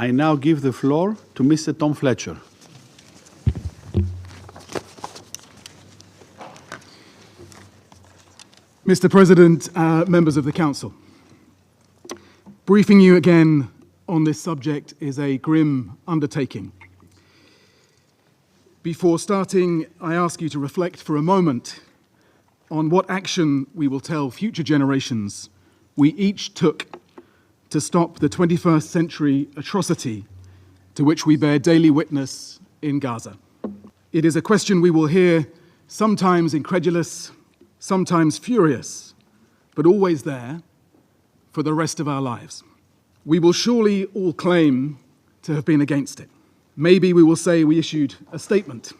I now give the floor to Mr. Tom Fletcher. Mr. President, members of the Council, briefing you again on this subject is a grim undertaking. Before starting, I ask you to reflect for a moment on what action we will tell future generations we each took to stop the 21st century atrocity to which we bear daily witness in Gaza. It is a question we will hear, sometimes incredulous, sometimes furious, but always there for the rest of our lives. We will surely all claim to have been against it. Maybe we will say we issued a statement,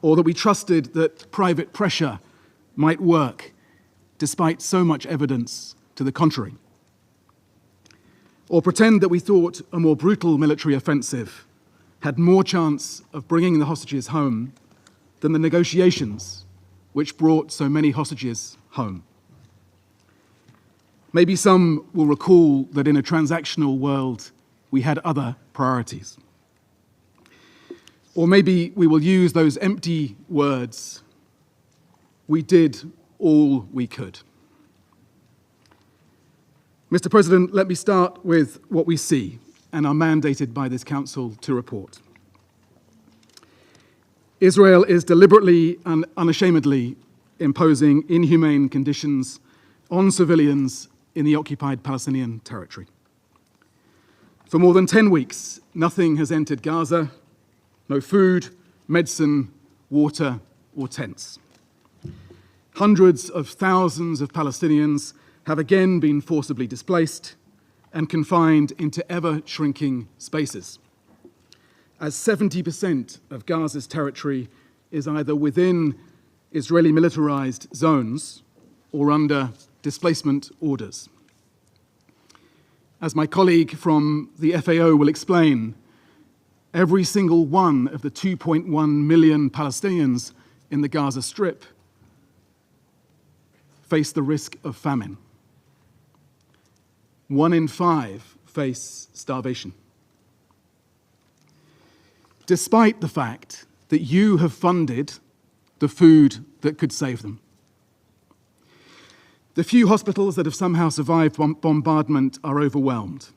or that we trusted that private pressure might work despite so much evidence to the contrary. Or pretend that we thought a more brutal military offensive had more chance of bringing the hostages home than the negotiations which brought so many hostages home. Maybe some will recall that in a transactional world, we had other priorities. Or maybe we will use those empty words, we did all we could. Mr. President, let me start with what we see and are mandated by this Council to report. Israel is deliberately and unashamedly imposing inhumane conditions on civilians in the occupied Palestinian territory. For more than 10 weeks, nothing has entered Gaza, no food, medicine, water, or tents. Hundreds of thousands of Palestinians have again been forcibly displaced and confined into ever-shrinking spaces, as 70% of Gaza's territory is either within Israeli militarized zones or under displacement orders. As my colleague from the FAO will explain, every single one of the 2.1 million Palestinians in the Gaza Strip face the risk of famine. 1 in 5 face starvation. Despite the fact that you have funded the food that could save them. The few hospitals that have somehow survived bombardment are overwhelmed.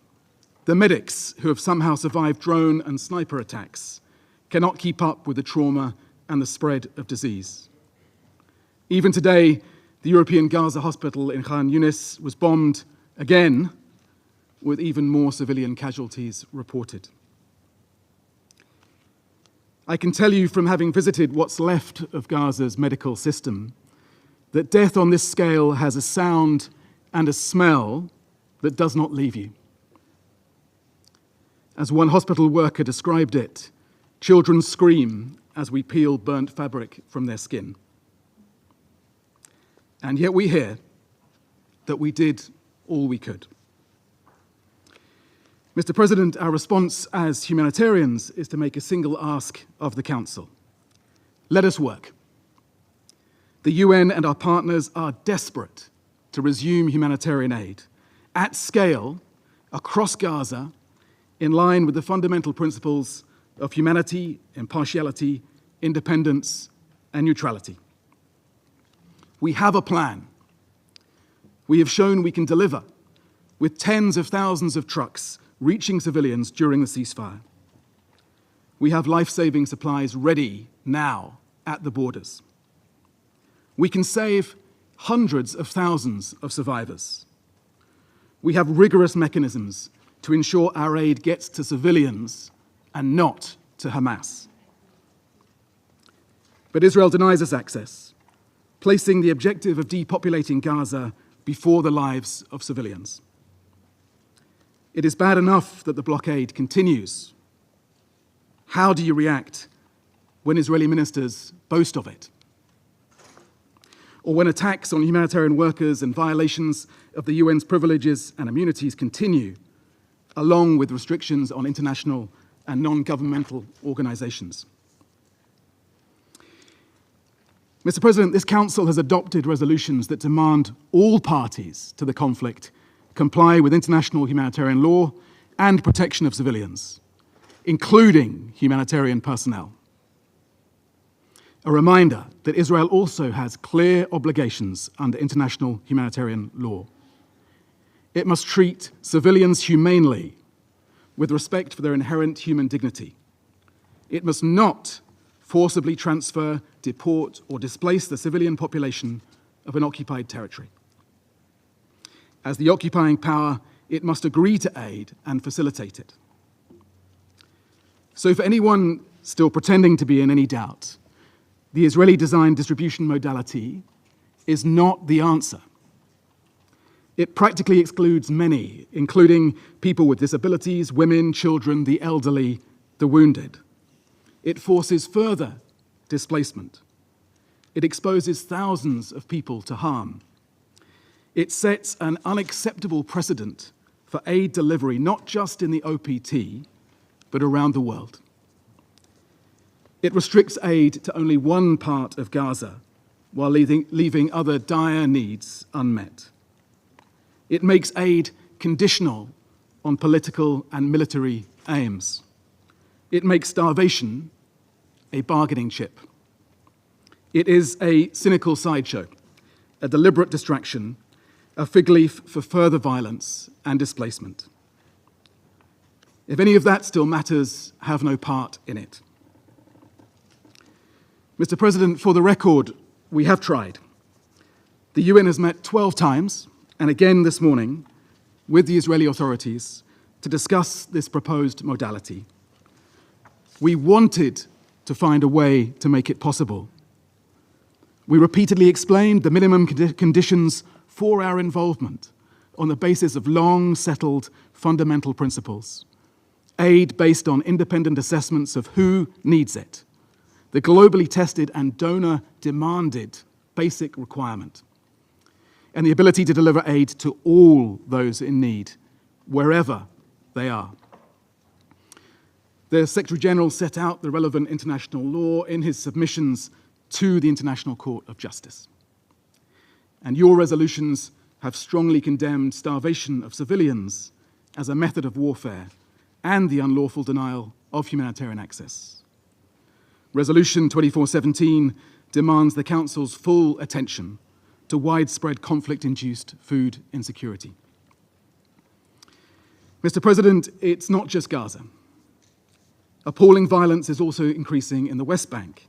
The medics who have somehow survived drone and sniper attacks cannot keep up with the trauma and the spread of disease. Even today, the European Gaza hospital in Khan Yunis was bombed again, with even more civilian casualties reported. I can tell you from having visited what's left of Gaza's medical system that death on this scale has a sound and a smell that does not leave you. As one hospital worker described it, children scream as we peel burnt fabric from their skin. And yet we hear that we did all we could. Mr. President, our response as humanitarians is to make a single ask of the Council. Let us work. The UN and our partners are desperate to resume humanitarian aid at scale across Gaza in line with the fundamental principles of humanity, impartiality, independence, and neutrality. We have a plan. We have shown we can deliver with tens of thousands of trucks reaching civilians during the ceasefire. We have life-saving supplies ready now at the borders. We can save hundreds of thousands of survivors. We have rigorous mechanisms to ensure our aid gets to civilians and not to Hamas. But Israel denies us access, placing the objective of depopulating Gaza before the lives of civilians. It is bad enough that the blockade continues. How do you react when Israeli ministers boast of it? Or when attacks on humanitarian workers and violations of the UN's privileges and immunities continue, along with restrictions on international and non-governmental organizations? Mr. President, this Council has adopted resolutions that demand all parties to the conflict comply with international humanitarian law and protection of civilians, including humanitarian personnel. A reminder that Israel also has clear obligations under international humanitarian law. It must treat civilians humanely, with respect for their inherent human dignity. It must not forcibly transfer, deport, or displace the civilian population of an occupied territory. As the occupying power, it must agree to aid and facilitate it. So for anyone still pretending to be in any doubt, the Israeli-designed distribution modality is not the answer. It practically excludes many, including people with disabilities, women, children, the elderly, the wounded. It forces further displacement. It exposes thousands of people to harm. It sets an unacceptable precedent for aid delivery, not just in the OPT, but around the world. It restricts aid to only one part of Gaza, while leaving other dire needs unmet. It makes aid conditional on political and military aims. It makes starvation a bargaining chip. It is a cynical sideshow, a deliberate distraction, a fig leaf for further violence and displacement. If any of that still matters, have no part in it. Mr. President, for the record, we have tried. The UN has met 12 times, and again this morning, with the Israeli authorities to discuss this proposed modality. We wanted to find a way to make it possible. We repeatedly explained the minimum conditions for our involvement on the basis of long-settled fundamental principles. Aid based on independent assessments of who needs it, the globally tested and donor-demanded basic requirement, and the ability to deliver aid to all those in need, wherever they are. The Secretary General set out the relevant international law in his submissions to the International Court of Justice. And your resolutions have strongly condemned starvation of civilians as a method of warfare and the unlawful denial of humanitarian access. Resolution 2417 demands the Council's full attention to widespread conflict-induced food insecurity. Mr. President, it's not just Gaza. Appalling violence is also increasing in the West Bank,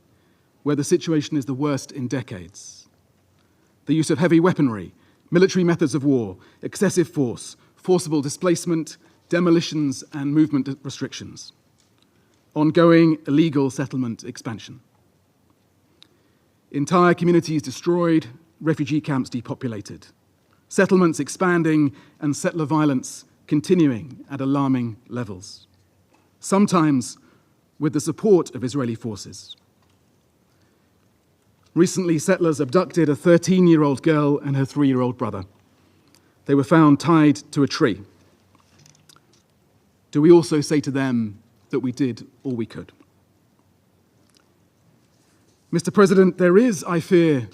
where the situation is the worst in decades. The use of heavy weaponry, military methods of war, excessive force, forcible displacement, demolitions and movement restrictions. Ongoing illegal settlement expansion. Entire communities destroyed, refugee camps depopulated. Settlements expanding and settler violence continuing at alarming levels. Sometimes with the support of Israeli forces. Recently, settlers abducted a 13-year-old girl and her 3-year-old brother. They were found tied to a tree. Do we also say to them that we did all we could? Mr. President, there is, I fear,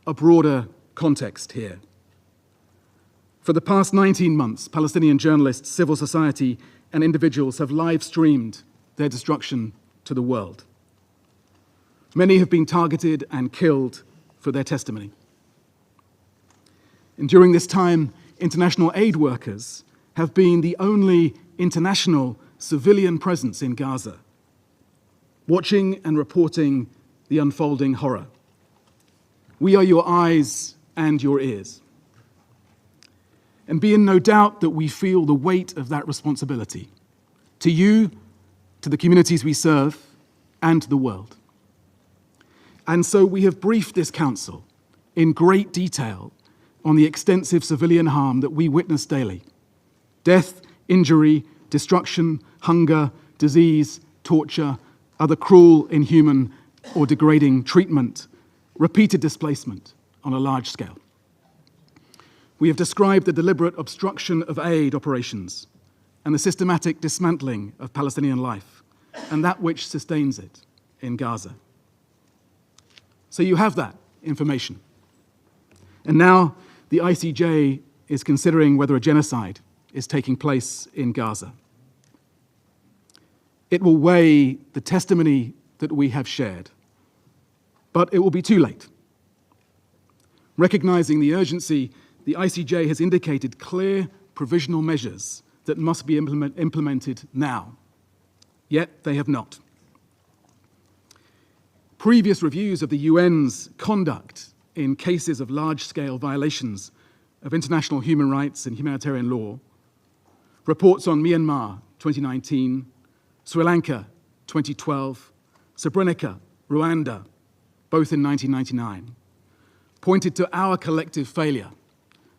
a broader context here. For the past 19 months, Palestinian journalists, civil society, and individuals have live-streamed their destruction to the world. Many have been targeted and killed for their testimony. And during this time, international aid workers have been the only international civilian presence in Gaza, watching and reporting the unfolding horror. We are your eyes and your ears. And be in no doubt that we feel the weight of that responsibility, to you, to the communities we serve, and to the world. And so we have briefed this Council in great detail on the extensive civilian harm that we witness daily. Death, injury, destruction, hunger, disease, torture, other cruel, inhuman, or degrading treatment, repeated displacement on a large scale. We have described the deliberate obstruction of aid operations and the systematic dismantling of Palestinian life and that which sustains it in Gaza. So you have that information. And now the ICJ is considering whether a genocide is taking place in Gaza. It will weigh the testimony that we have shared. But it will be too late. Recognizing the urgency, the ICJ has indicated clear provisional measures that must be implemented now. Yet they have not. Previous reviews of the UN's conduct in cases of large-scale violations of international human rights and humanitarian law, reports on Myanmar 2019, Sri Lanka 2012, Srebrenica, Rwanda, both in 1999, pointed to our collective failure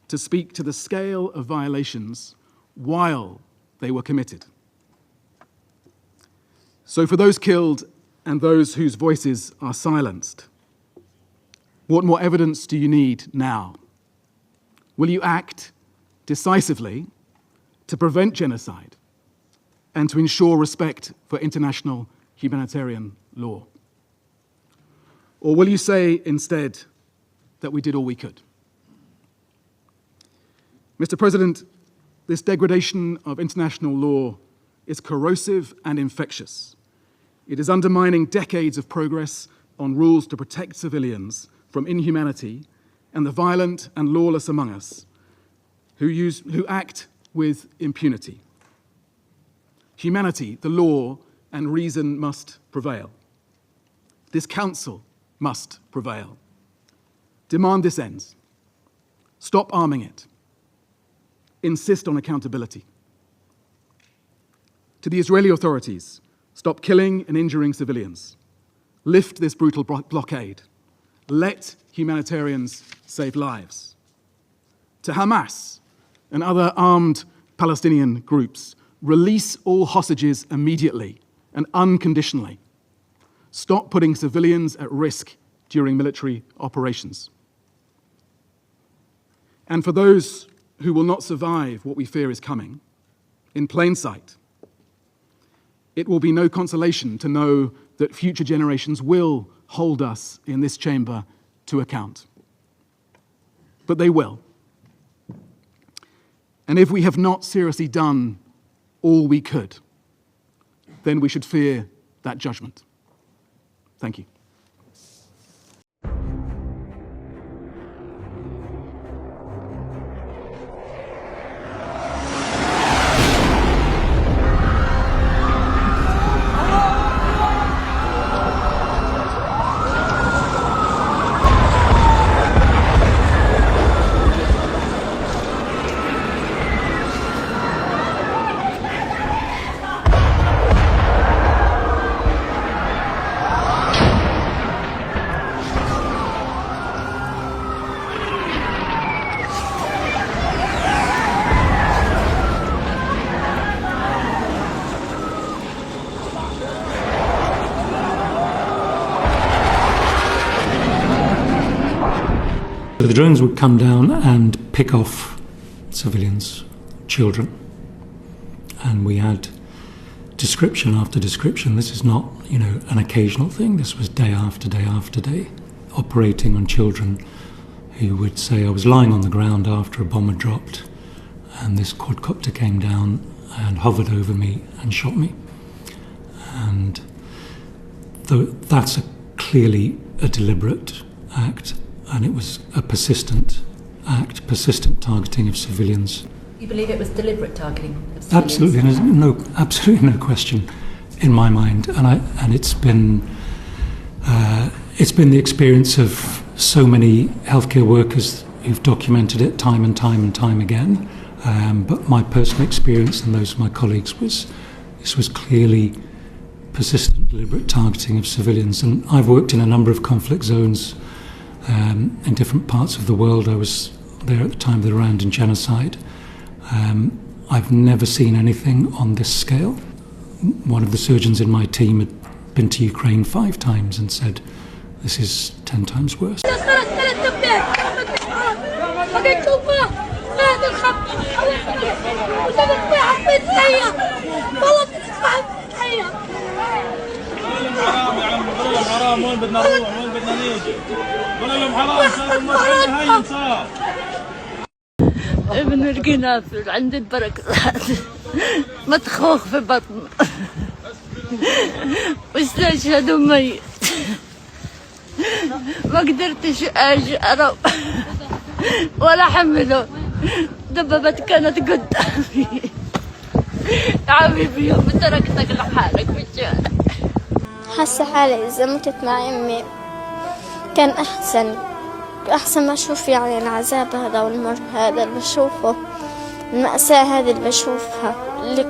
to speak to the scale of violations while they were committed. So for those killed and those whose voices are silenced, what more evidence do you need now? Will you act decisively to prevent genocide and to ensure respect for international humanitarian law? Or will you say instead that we did all we could? Mr. President, this degradation of international law is corrosive and infectious. It is undermining decades of progress on rules to protect civilians from inhumanity and the violent and lawless among us who act with impunity. Humanity, the law, and reason must prevail. This council must prevail. Demand this ends. Stop arming it. Insist on accountability. To the Israeli authorities, stop killing and injuring civilians. Lift this brutal blockade. Let humanitarians save lives. To Hamas and other armed Palestinian groups, release all hostages immediately and unconditionally. Stop putting civilians at risk during military operations. And for those who will not survive what we fear is coming, in plain sight, it will be no consolation to know that future generations will hold us in this chamber to account. But they will. And if we have not seriously done all we could, then we should fear that judgment. Thank you. The drones would come down and pick off civilians, children, and we had description after description. This is not, an occasional thing. This was day after day after day, operating on children who would say, I was lying on the ground after a bomb had dropped, and this quadcopter came down and hovered over me and shot me. And that's clearly a deliberate act. And it was a persistent act, persistent targeting of civilians. You believe it was deliberate targeting of civilians? Absolutely, there's absolutely no question in my mind. And it's been the experience of so many healthcare workers who've documented it time and time and time again. But my personal experience and those of my colleagues this was clearly persistent, deliberate targeting of civilians. And I've worked in a number of conflict zones in different parts of the world. I was there at the time of the Rwandan genocide. I've never seen anything on this scale. One of the surgeons in my team had been to Ukraine 5 times and said, this is 10 times worse. ابن القنافل عند البركة مطخوخ في بطن واستشهد ميت. ما قدرتش اجي اروح ولا حمله، دبابات كانت قدامي. حبيبي يوم تركتك لحالك في الشارع. حاسة حالي إذا متت مع أمي كان أحسن ما أشوف يعني العذاب هذا والمر هذا اللي بشوفه، المأساة هذه اللي بشوفها، اللي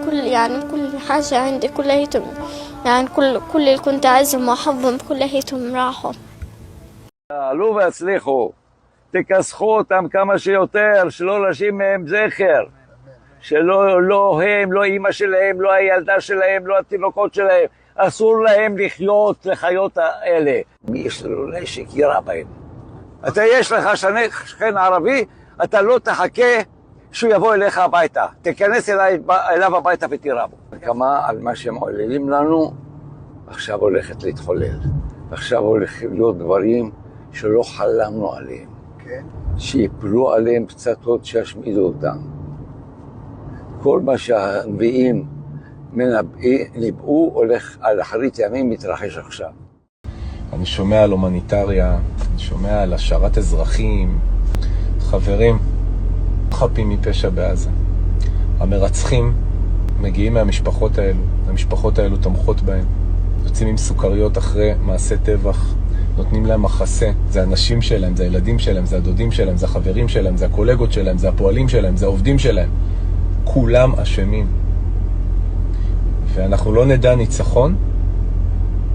كل حاجة عندي كليتهم يعني كل اللي كنت عايزهم وأحبهم كليتهم راحوا. עלו והצליחו, תכסחו אותם כמה שיותר, שלא נשאיר מהם זכר, שלא הם, לא אמא שלהם, לא הילדה שלהם, לא התינוקות שלהם, אסור להם לחיות לחיות האלה. מי יש לו נשק ירה בהם. אתה יש לך שכן ערבי, אתה לא תחכה שהוא יבוא אליך הביתה, תיכנס אליו הביתה ותירה בו. כמה על מה שהם עוללים לנו, עכשיו הולכת להתחולל. עכשיו הולכים להיות דברים שלא חלמנו עליהם. כן. שיפלו עליהם פצצות שישמידו אותם. כל מה שהנביאים ניבאו הולך על אחרית ימים מתרחש עכשיו. אני שומע על הומניטריה, אני שומע על השארת אזרחים, חברים, חפים מפשע בעזה. המרצחים מגיעים מהמשפחות האלו, המשפחות האלו תומכות בהם. יוצאים עם סוכריות אחרי מעשה טבח, נותנים להם מחסה, זה האנשים שלהם, זה הילדים שלהם, זה הדודים שלהם, זה החברים שלהם, זה הקולגות שלהם, זה הפועלים שלהם, זה העובדים שלהם. כולם אשמים. ואנחנו לא נדע ניצחון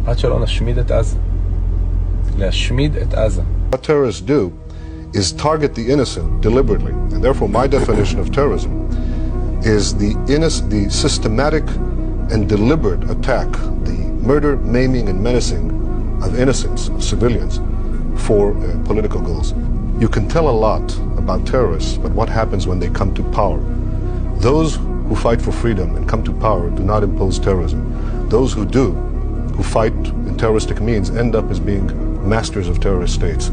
עד שלא נשמיד את עזה. להשמיד את עזה. What terrorists do is target the innocent deliberately. And therefore my definition of terrorism is the systematic and deliberate attack, the murder, maiming and menacing of innocents, of civilians, for political goals. You can tell a lot about terrorists, but what happens when they come to power? Those who fight for freedom and come to power do not impose terrorism. Those who do, who fight in terroristic means, end up as being masters of terrorist states.